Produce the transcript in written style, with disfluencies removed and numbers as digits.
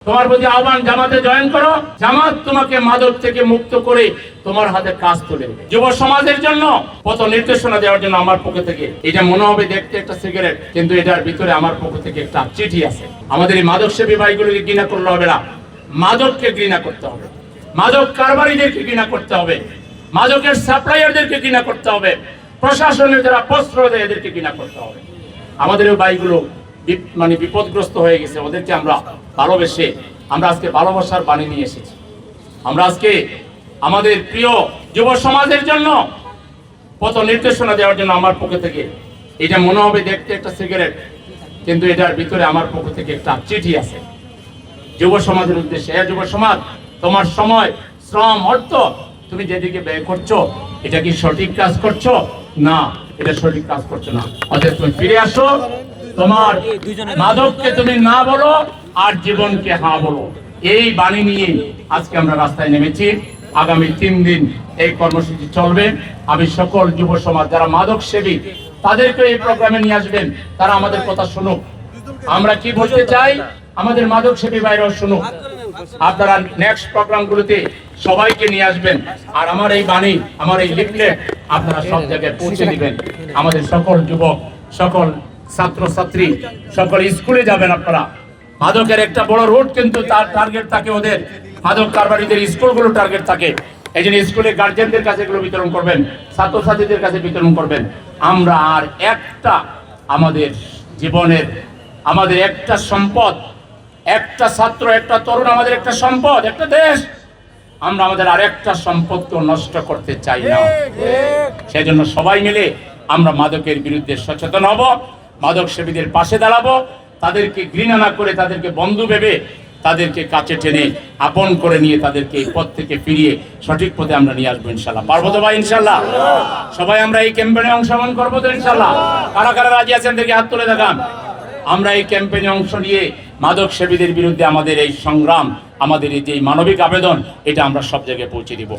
তোমার প্রতি আহ্বান, জামাতে জয়েন করো। জামাত তোমাকে মাদক থেকে মুক্ত করে তোমার হাতে কাজ তুলে দেবে। যুব সমাজের জন্য পথ নির্দেশনা দেওয়ার জন্য আমার পক্ষ থেকে, এটা মনে হবে দেখতে একটা সিগারেট, কিন্তু এটার ভিতরে আমার পক্ষ থেকে একটা চিঠি আছে। আমাদের এই মাদক সেবী ভাইগুলোকে ঘৃণা করলে হবে না, মাদককে ঘৃণা করতে হবে, মাদক কারবারিদেরকে ঘৃণা করতে হবে, মাদকের সাপ্লাইয়ারদেরকে ঘৃণা করতে হবে, প্রশাসনের যারা প্রশ্রয় দেয় এদেরকে ঘৃণা করতে হবে। আমাদের ওই ভাইগুলো মানে বিপদগ্রস্ত হয়ে গেছে, ওদেরকে আমরা ভালোবেসে আমরা আজকে ভালোবাসার বাণী নিয়ে এসেছি। আমরা আজকে আমাদের প্রিয় যুব সমাজের জন্য পথ নির্দেশনা দেওয়ার জন্য আমার পক্ষ থেকে, এটা মনে হবে দেখতে একটা সিগারেট, কিন্তু এটার ভিতরে আমার পক্ষ থেকে একটা চিঠি আছে যুব সমাজের উদ্দেশ্যে। যুব সমাজ, তোমার সময়, শ্রম, অর্থ তুমি যেদিকে ব্যয় করছো, এটা কি সঠিক কাজ করছো? না, এটা সঠিক কাজ করছো না। অতএব তুমি ফিরে আসো, তোমার মাদককে তুমি না বলো আর জীবনকে হ্যাঁ বলো। এই বাণী নিয়ে আজকে আমরা রাস্তায় নেমেছি। আগামী 3 দিন এই কর্মসূচি চলবে। আমি সকল যুব সমাজ যারা মাদক সেবী তাদেরকে এই প্রোগ্রামে নিয়ে আসবেন, তারা আমাদের কথা শুনুক। আমরা কি বলতে চাই আমাদের মাদক সেবী ভাইরাও শুনুক। আপনারা নেক্সট প্রোগ্রামগুলোতে সবাইকে নিয়ে আসবেন, আর আমার এই বাণী, আমার এই লিফলেট আপনারা সব জায়গায় পৌঁছে দিবেন। আমাদের সকল যুবক, সকল ছাত্র ছাত্রী, সকল স্কুলে যাবেন আপনারা। মাদকের একটা বড় রুট কিন্তু তার টার্গেট থাকে, ওদের মাদক কারবারিদের স্কুলগুলো টার্গেট থাকে। এই জন্য স্কুলে গার্জেনদের কাছে এগুলো বিতরণ করবেন, ছাত্রছাত্রীদের কাছে বিতরণ করবেন। আমরা আর একটা আমাদের জীবনের, আমাদের একটা সম্পদ, একটা ছাত্র, একটা তরুণ আমাদের একটা সম্পদ, একটা দেশ। আমরা আমাদের আরেকটা সম্পদকে নষ্ট করতে চাই না। সেই জন্য সবাই মিলে আমরা মাদকের বিরুদ্ধে সচেতন হব, মাদক সেবীদের পাশে দাঁড়াবো, তাদেরকে ঘৃণা না করে তাদেরকে বন্ধু ভেবে তাদেরকে কাছে টেনে আপন করে নিয়ে তাদেরকে এই পথ থেকে ফিরিয়ে সঠিক পথে আমরা নিয়ে আসবো ইনশাল্লাহ। পারবো তো ভাই? ইনশাল্লাহ সবাই আমরা এই ক্যাম্পেইনে অংশগ্রহণ করবো তো ইনশাল্লাহ? কারা কারা রাজি আছেন দেখে হাত তুলে দেখান। আমরা এই ক্যাম্পেইনে অংশ নিয়ে মাদক সেবীদের বিরুদ্ধে আমাদের এই সংগ্রাম, আমাদের এই যে মানবিক আবেদন, এটা আমরা সব জায়গায় পৌঁছে দিব।